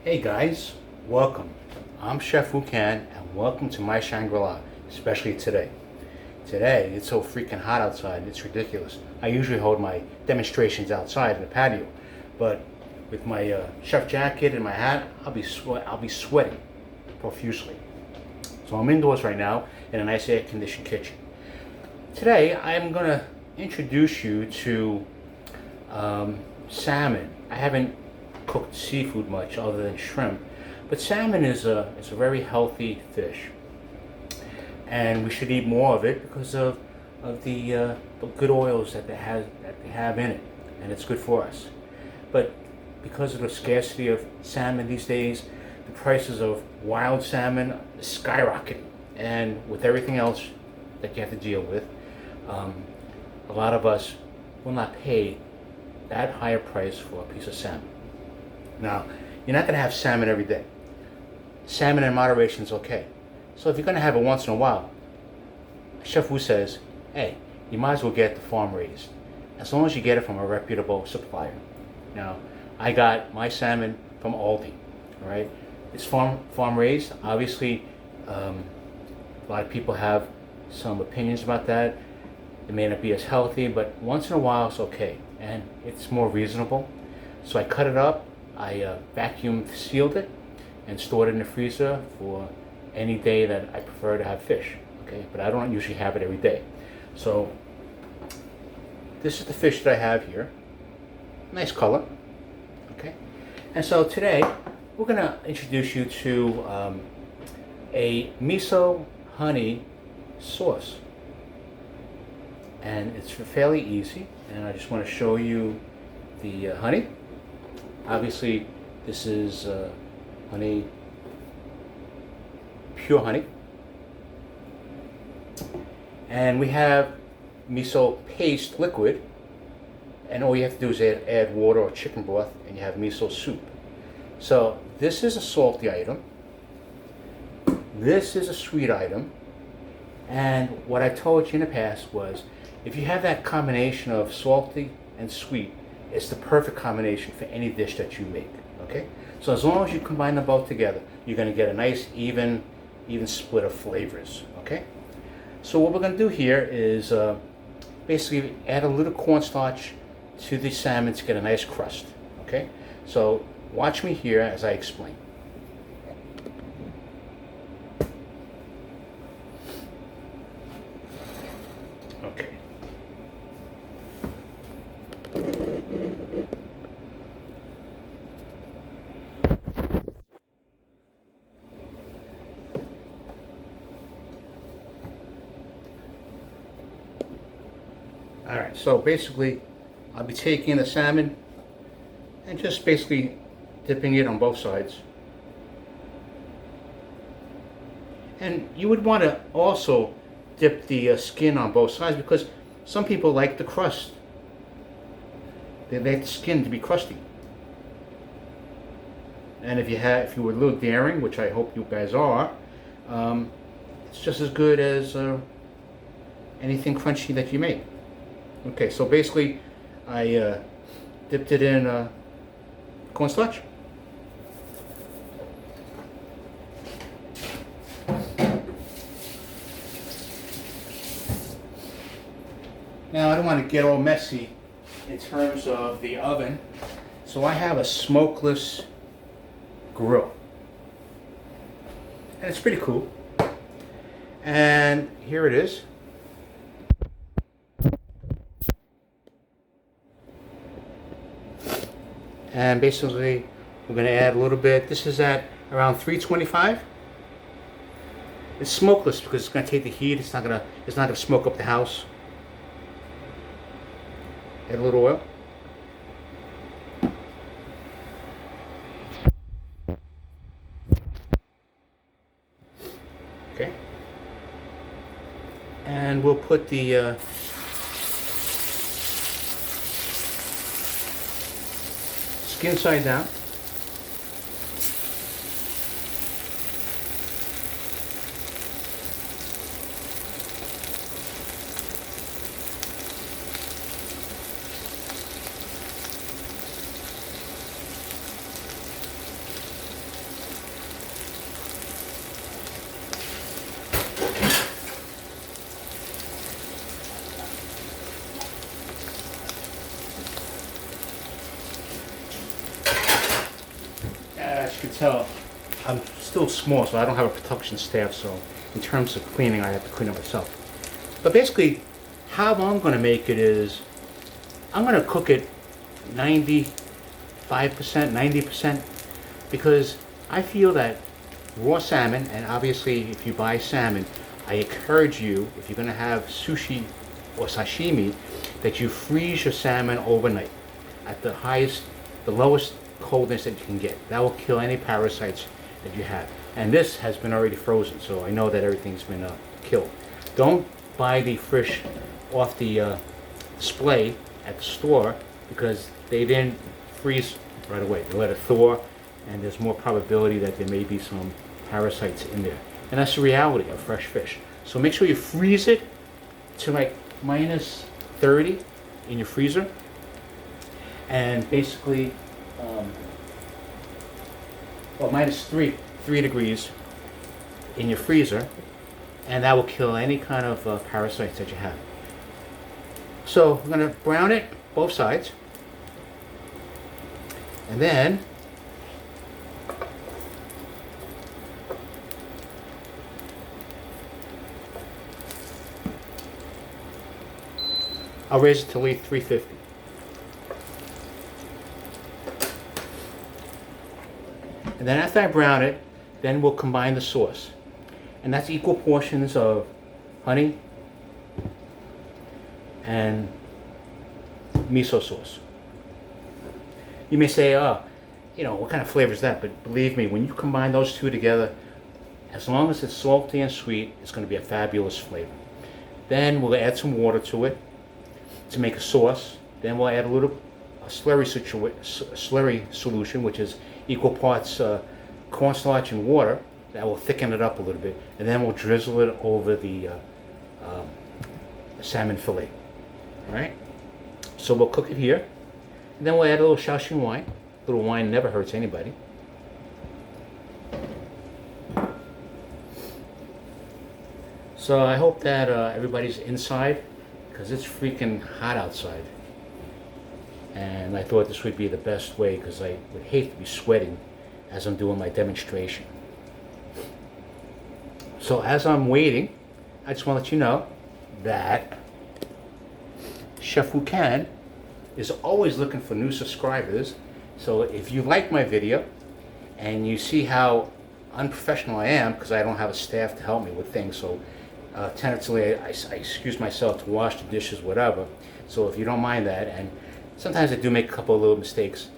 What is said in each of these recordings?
Hey guys, welcome. I'm Chef Wukan and welcome to my Shangri-La, especially today. Today, it's so freaking hot outside, it's ridiculous. I usually hold my demonstrations outside in the patio, but with my chef jacket and my hat, I'll be sweating profusely. So I'm indoors right now in a nice air-conditioned kitchen. Today, I'm gonna introduce you to salmon. I haven't cooked seafood much other than shrimp, but salmon is a very healthy fish, and we should eat more of it because of the good oils that they have in it, and it's good for us. But because of the scarcity of salmon these days, the prices of wild salmon are skyrocketing, and with everything else that you have to deal with, a lot of us will not pay that higher price for a piece of salmon. Now, you're not going to have salmon every day. Salmon in moderation is okay. So if you're going to have it once in a while, Chef Wu says, hey, you might as well get the farm raised, as long as you get it from a reputable supplier. Now, I got my salmon from Aldi, all right? It's farm raised. Obviously, a lot of people have some opinions about that. It may not be as healthy, but once in a while it's okay, and it's more reasonable. So I cut it up, I vacuum sealed it, and stored it in the freezer for any day that I prefer to have fish. Okay, but I don't usually have it every day. So this is the fish that I have here. Nice color. Okay, and so today we're gonna introduce you to a miso honey sauce. And it's fairly easy, and I just want to show you the honey. Obviously, this is honey, pure honey. And we have miso paste liquid, and all you have to do is add water or chicken broth, and you have miso soup. So this is a salty item, this is a sweet item, and what I told you in the past was, if you have that combination of salty and sweet, it's the perfect combination for any dish that you make, okay? So as long as you combine them both together, you're gonna get a nice, even split of flavors, okay? So what we're gonna do here is basically add a little cornstarch to the salmon to get a nice crust, okay? So watch me here as I explain. Okay. All right, so basically I'll be taking the salmon and just basically dipping it on both sides. And you would want to also dip the skin on both sides, because some people like the crust. They like the skin to be crusty. And if you were a little daring, which I hope you guys are, it's just as good as anything crunchy that you make. Okay, so basically I dipped it in cornstarch. Now I don't want to get all messy in terms of the oven, so I have a smokeless grill, and it's pretty cool. And here it is. And basically we're going to add a little bit. This is at around 325. It's smokeless because it's going to take the heat. It's not going to smoke up the house. Add a little oil. Okay. And we'll put the skin side down. you can tell, I'm still small, so I don't have a production staff, so in terms of cleaning, I have to clean it myself. But basically, how I'm going to make it is, I'm going to cook it 95%, 90%, because I feel that raw salmon, and obviously if you buy salmon, I encourage you, if you're going to have sushi or sashimi, that you freeze your salmon overnight at the lowest coldness that you can get. That will kill any parasites that you have. And this has been already frozen, so I know that everything's been killed. Don't buy the fish off the display at the store, because they didn't freeze right away. They let it thaw, and there's more probability that there may be some parasites in there. And that's the reality of fresh fish. So make sure you freeze it to like minus 30 in your freezer, and basically minus 3 degrees in your freezer, and that will kill any kind of parasites that you have. So I'm going to brown it both sides, and then I'll raise it to 350. And then after I brown it, then we'll combine the sauce. And that's equal portions of honey and miso sauce. You may say, oh, what kind of flavor is that? But believe me, when you combine those two together, as long as it's salty and sweet, it's going to be a fabulous flavor. Then we'll add some water to it to make a sauce. Then we'll add a slurry solution, which is equal parts cornstarch and water. That will thicken it up a little bit, and then we'll drizzle it over the salmon fillet. All right. So we'll cook it here, and then we'll add a little Shaoxing wine. A little wine never hurts anybody. So I hope that everybody's inside, because it's freaking hot outside. And I thought this would be the best way, because I would hate to be sweating as I'm doing my demonstration. So as I'm waiting, I just want to let you know that Chef Who Can is always looking for new subscribers. So if you like my video and you see how unprofessional I am, because I don't have a staff to help me with things, so tentatively I excuse myself to wash the dishes, whatever. So if you don't mind that, and sometimes I do make a couple of little mistakes.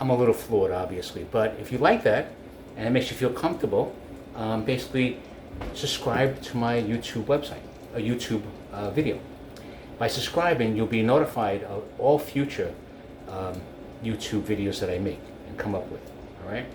I'm a little flawed, obviously, but if you like that and it makes you feel comfortable, basically subscribe to my YouTube website, a YouTube video. By subscribing, you'll be notified of all future YouTube videos that I make and come up with. All right.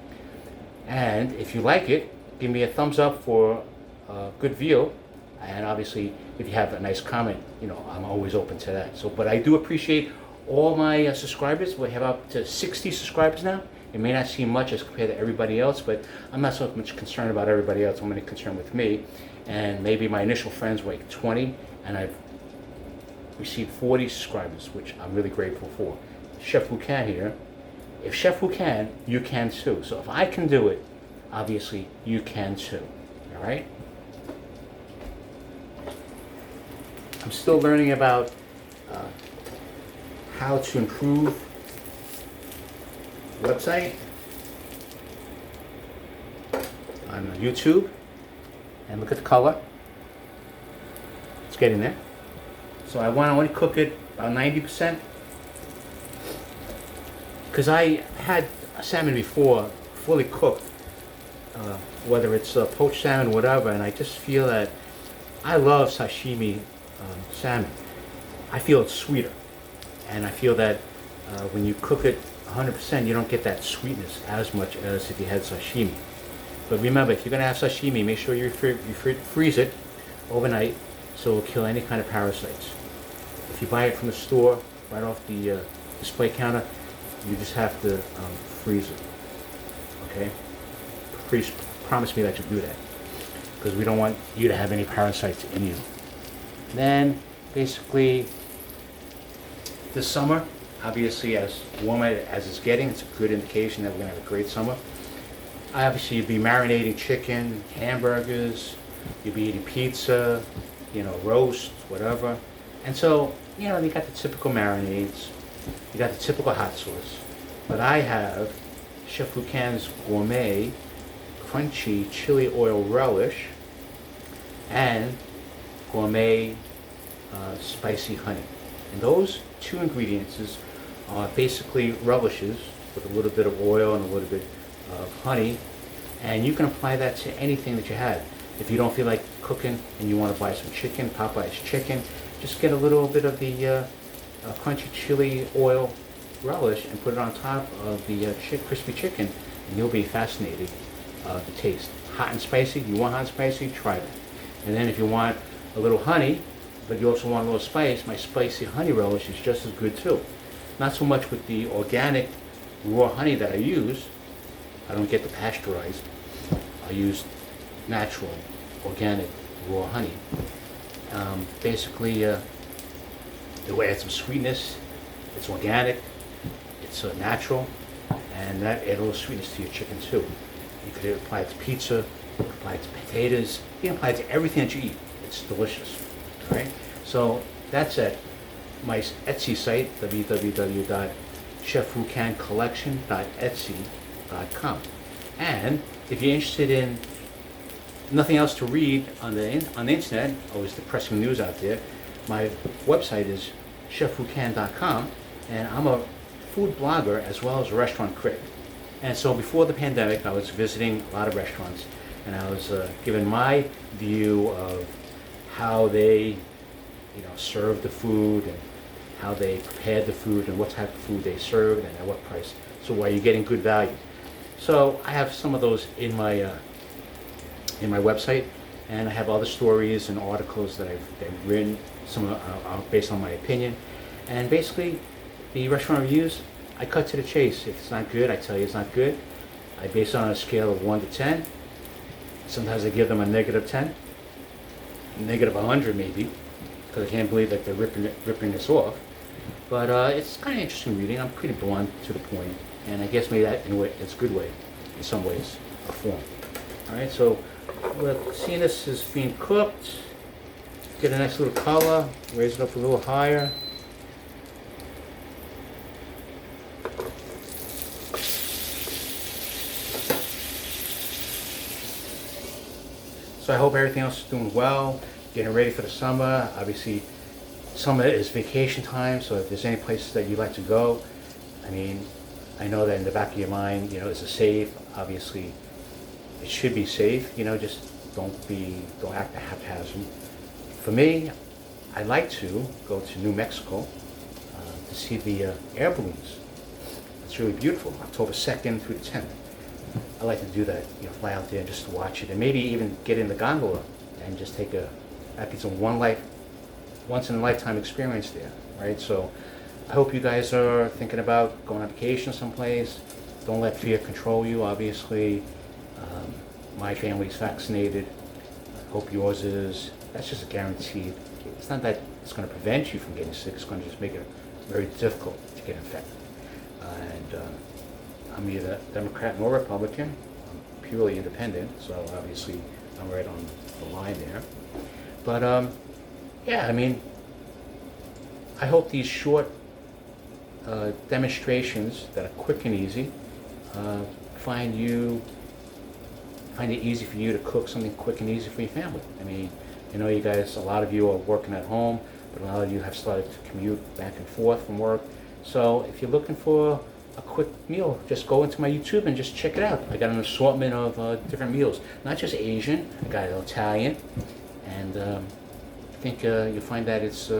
And if you like it, give me a thumbs up for a good view. And obviously, if you have a nice comment, I'm always open to that. So, but I do appreciate all my subscribers. We have up to 60 subscribers now. It may not seem much as compared to everybody else, but I'm not so much concerned about everybody else. I'm only concerned with me. And maybe my initial friends were like 20, and I've received 40 subscribers, which I'm really grateful for. Chef Who Can here. If Chef Who Can, you can too. So if I can do it, obviously you can too. All right? I'm still learning about how to improve website on YouTube. And look at the color. It's getting there. So I want to only cook it about 90%. Because I had salmon before, fully cooked, whether it's poached salmon or whatever, and I just feel that I love sashimi salmon. I feel it's sweeter. And I feel that when you cook it 100%, you don't get that sweetness as much as if you had sashimi. But remember, if you're going to have sashimi, make sure you freeze it overnight so it'll kill any kind of parasites. If you buy it from the store, right off the display counter, you just have to freeze it. Okay? Please promise me that you'll do that, because we don't want you to have any parasites in you. Then, basically, this summer, obviously as warm as it's getting, it's a good indication that we're going to have a great summer. Obviously, you'd be marinating chicken, hamburgers, you'd be eating pizza, roast, whatever. And so, you got the typical marinades, you got the typical hot sauce. But I have Chef Lucan's Gourmet Crunchy Chili Oil Relish and Gourmet Spicy Honey. And those two ingredients are basically relishes with a little bit of oil and a little bit of honey. And you can apply that to anything that you have. If you don't feel like cooking and you want to buy some chicken, Popeye's chicken, just get a little bit of the crunchy chili oil relish and put it on top of the crispy chicken, and you'll be fascinated the taste. Hot and spicy, you want hot and spicy, try that. And then if you want a little honey, but you also want a little spice, my spicy honey relish is just as good too. Not so much with the organic raw honey that I use. I don't get the pasteurized. I use natural, organic, raw honey. Basically, it will add some sweetness. It's organic, it's natural, and that adds a little sweetness to your chicken too. You could apply it to pizza, you could apply it to potatoes, you can apply it to everything that you eat. It's delicious. All right? So that's at my Etsy site, www.chefwhocancollection.etsy.com. And if you're interested in nothing else to read on the internet, always the pressing news out there, my website is chefwhocan.com, and I'm a food blogger as well as a restaurant critic. And so before the pandemic, I was visiting a lot of restaurants, and I was given my view of how they, served the food and how they prepared the food and what type of food they served and at what price. So why you're getting good value. So I have some of those in my website, and I have other stories and articles that I've written. Some are based on my opinion, and basically the restaurant reviews, I cut to the chase. If it's not good, I tell you it's not good. I base it on a scale of 1 to 10. Sometimes I give them a -10, -100 maybe, because I can't believe that they're ripping this off. But it's kind of interesting reading. I'm pretty blunt to the point, and I guess maybe that in a way, it's a good way, in some ways, a form. All right, so we're seeing this is being cooked. Get a nice little color. Raise it up a little higher. So I hope everything else is doing well. Getting ready for the summer. Obviously, summer is vacation time, so if there's any places that you'd like to go, I know that in the back of your mind, is it safe? Obviously, it should be safe. Just don't act haphazard. For me, I'd like to go to New Mexico to see the air balloons. It's really beautiful. October 2nd through the 10th. I like to do that. Fly out there and just to watch it, and maybe even get in the gondola and just take that'd be some once in a lifetime experience there, right? So I hope you guys are thinking about going on vacation someplace. Don't let fear control you, obviously. My family's vaccinated. I hope yours is. That's just a guaranteed. It's not that it's going to prevent you from getting sick. It's going to just make it very difficult to get infected. I'm neither Democrat nor Republican. I'm purely independent, so obviously I'm right on the line there. But yeah, I hope these short demonstrations that are quick and easy find it easy for you to cook something quick and easy for your family. I know you guys, a lot of you are working at home, but a lot of you have started to commute back and forth from work. So if you're looking for a quick meal, just go into my YouTube and just check it out. I got an assortment of different meals, not just Asian. I got Italian, and I think you'll find that it's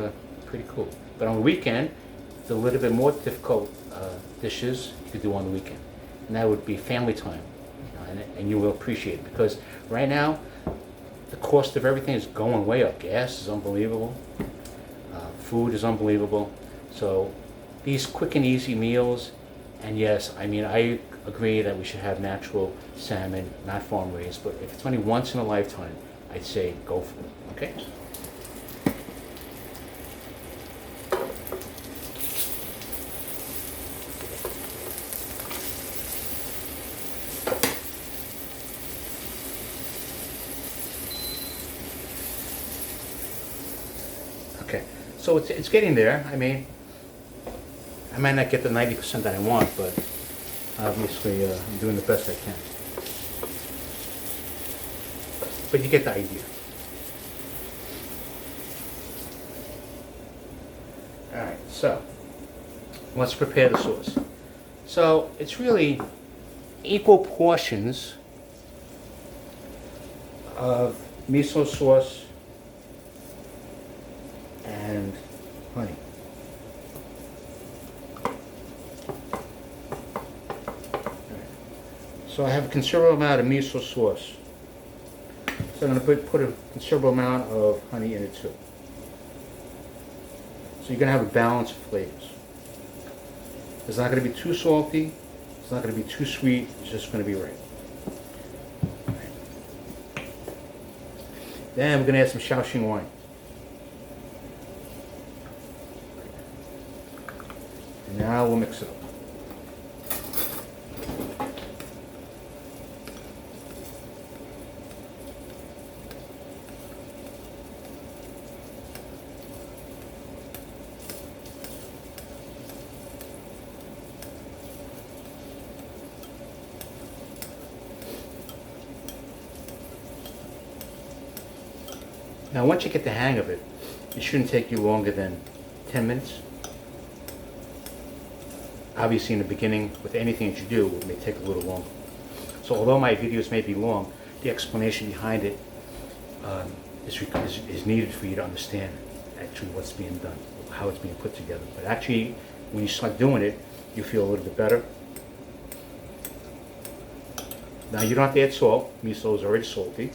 pretty cool. But on the weekend, the little bit more difficult dishes you could do on the weekend, and that would be family time, and you will appreciate it, because right now the cost of everything is going way up. Gas is unbelievable. Food is unbelievable. So these quick and easy meals, and yes, I agree that we should have natural salmon, not farm raised, but if it's only once in a lifetime, I'd say go for it, okay? So it's getting there. I mean, I might not get the 90% that I want, but obviously I'm doing the best I can. But you get the idea. Alright, so let's prepare the sauce. So it's really equal portions of miso sauce and honey. So I have a considerable amount of miso sauce. So I'm going to put a considerable amount of honey in it too. So you're going to have a balance of flavors. It's not going to be too salty. It's not going to be too sweet. It's just going to be right. Then we're going to add some Shaoxing wine. And now we'll mix it up. Now once you get the hang of it, it shouldn't take you longer than 10 minutes. Obviously in the beginning, with anything that you do, it may take a little longer. So although my videos may be long, the explanation behind it is needed for you to understand actually what's being done, how it's being put together. But actually, when you start doing it, you feel a little bit better. Now you don't have to add salt. Miso is already salty.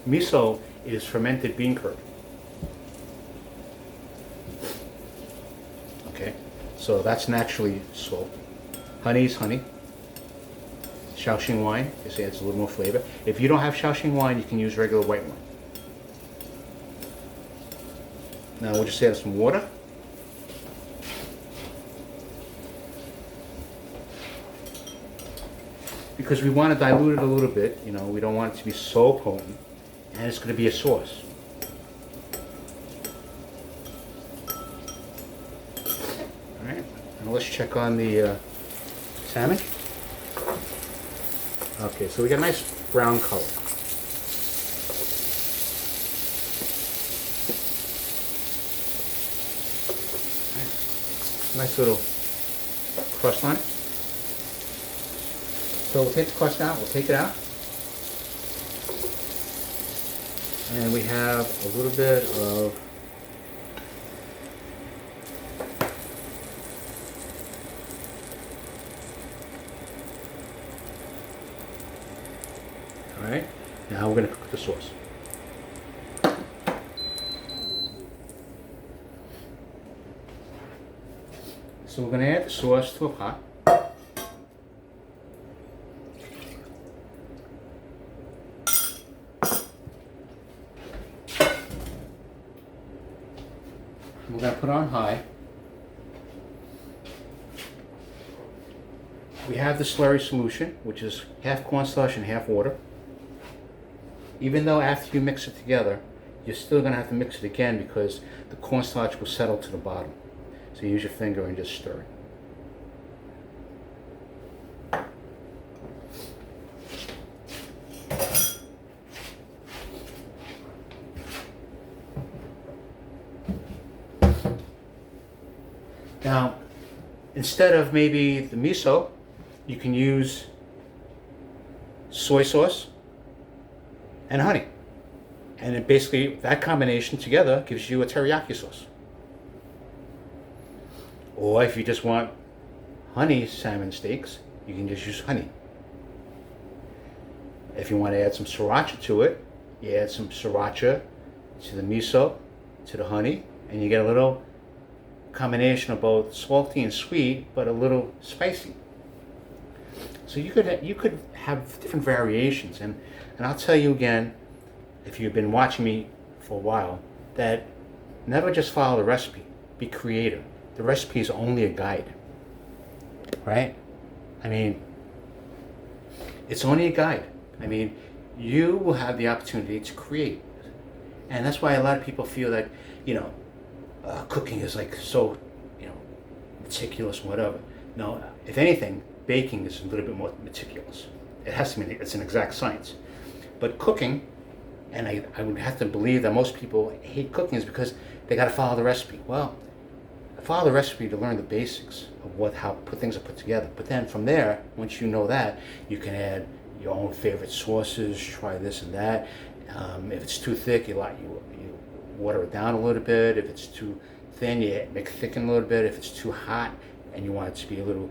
Miso is fermented bean curd. Okay, so that's naturally salt. Honey is honey. Shaoxing wine just adds a little more flavor. If you don't have Shaoxing wine, you can use regular white wine. Now we'll just add some water. Because we want to dilute it a little bit, you know, we don't want it to be so potent. And it's going to be a sauce. Alright, and let's check on the salmon. Okay, so we got a nice brown color. Right. Nice little crust on it. So we'll take the crust out, we'll take it out. And we have a little bit of alright, now we're going to cook the sauce. So we're going to add the sauce to a pot. We're going to put on high. We have the slurry solution, which is half cornstarch and half water. Even though after you mix it together, you're still going to have to mix it again because the cornstarch will settle to the bottom. So you use your finger and just stir it. Now, instead of maybe the miso, you can use soy sauce and honey. And it basically, that combination together gives you a teriyaki sauce. Or if you just want honey salmon steaks, you can just use honey. If you want to add some sriracha to it, you add some sriracha to the miso, to the honey, and you get a little combination of both salty and sweet, but a little spicy. So you could have different variations, and I'll tell you again, if you've been watching me for a while, that never just follow the recipe. Be creative. The recipe is only a guide, right? I mean, it's only a guide. I mean, you will have the opportunity to create, and that's why a lot of people feel that, you know, cooking is like so, you know, meticulous, whatever. No, if anything, baking is a little bit more meticulous. It has to be, it's an exact science. But cooking, and I would have to believe that most people hate cooking is because they got to follow the recipe. Well, follow the recipe to learn the basics of how things are put together. But then from there, once you know that, you can add your own favorite sauces, try this and that. If it's too thick, you water it down a little bit. If it's too thin, you make it thicken a little bit. If it's too hot and you want it to be a little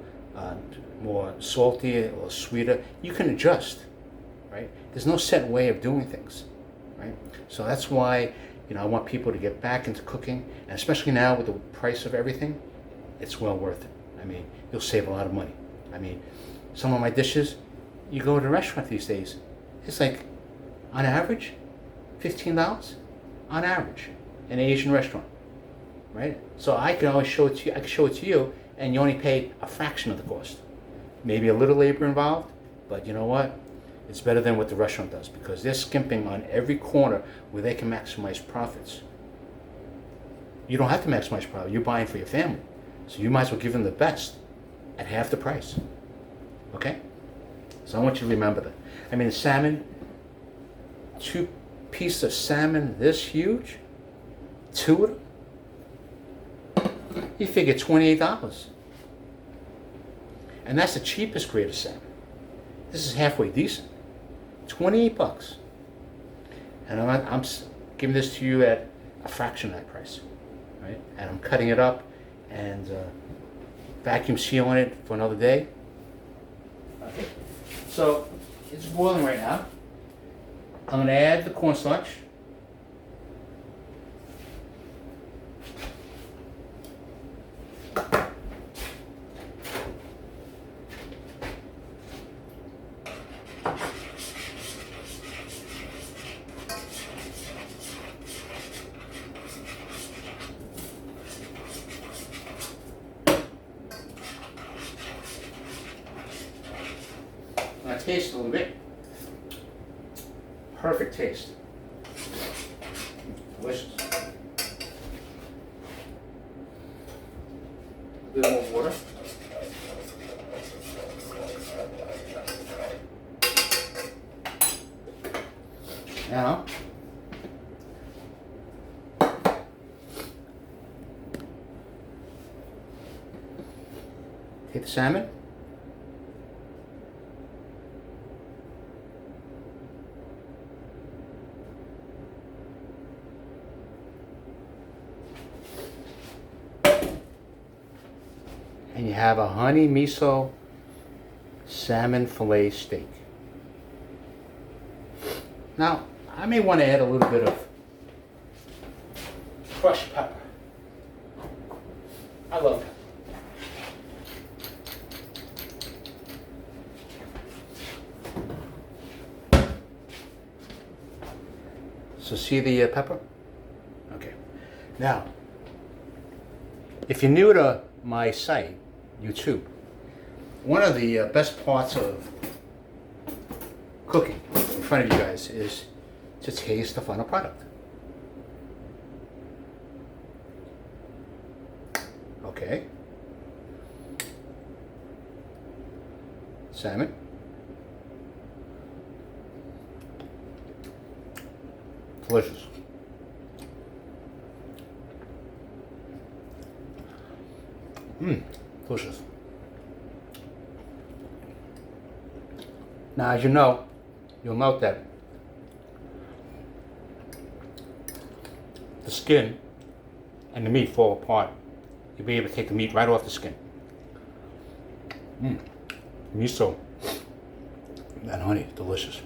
more salty or sweeter, you can adjust, right? There's no set way of doing things, right? So that's why, you know, I want people to get back into cooking, and especially now with the price of everything, it's well worth it. I mean, you'll save a lot of money. I mean, some of my dishes, you go to a restaurant these days, it's like, on average, $15 on average in an Asian restaurant, right? So I can always show it to you. I can show it to you, and you only pay a fraction of the cost. Maybe a little labor involved, but you know what? It's better than what the restaurant does, because they're skimping on every corner where they can maximize profits. You don't have to maximize profit. You're buying for your family, so you might as well give them the best at half the price. Okay? So I want you to remember that. I mean, the salmon, 2 pieces of salmon this huge, 2 of them, you figure $28. And that's the cheapest grade of salmon. This is halfway decent. $28. And I'm giving this to you at a fraction of that price, right? And I'm cutting it up and vacuum sealing it for another day. Okay. So it's boiling right now. I'm going to add the cornstarch. I taste a little bit. Perfect taste. Delicious. A bit more water. Now, take the salmon. And you have a honey miso salmon fillet steak. Now, I may want to add a little bit of crushed pepper. I love it. So see the pepper? Okay. Now, if you're new to my site, YouTube, one of the best parts of cooking in front of you guys is to taste the final product. Okay. Salmon. Delicious. Delicious. Now, as you know, you'll note that the skin and the meat fall apart. You'll be able to take the meat right off the skin. Miso and honey, delicious.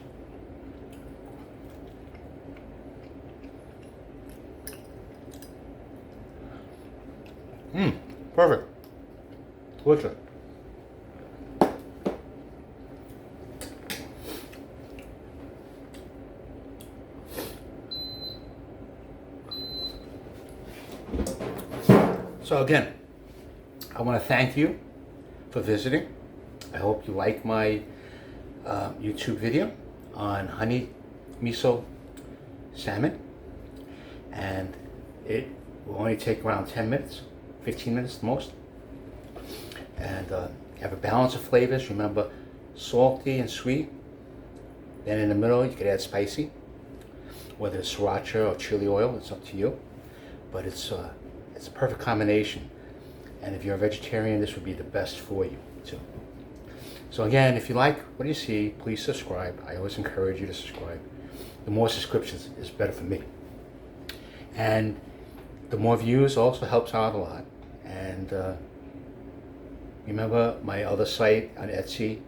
Perfect. Delicious. So again, I want to thank you for visiting. I hope you like my YouTube video on honey miso salmon, and it will only take around 10 minutes, 15 minutes the most. And you have a balance of flavors. Remember, salty and sweet. Then in the middle, you could add spicy, whether it's sriracha or chili oil. It's up to you. But it's a perfect combination. And if you're a vegetarian, this would be the best for you too. So again, if you like what you see, please subscribe. I always encourage you to subscribe. The more subscriptions is better for me. And the more views also helps out a lot. And remember my other site on Etsy,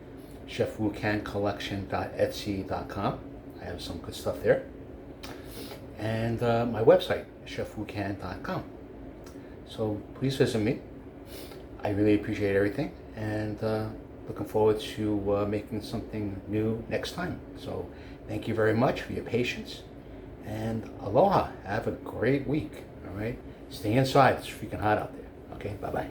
chefwucancollection.etsy.com. I have some good stuff there. And my website, chefwucan.com. So please visit me. I really appreciate everything, and looking forward to making something new next time. So thank you very much for your patience, and aloha. Have a great week. All right, stay inside. It's freaking hot out there. Okay, bye bye.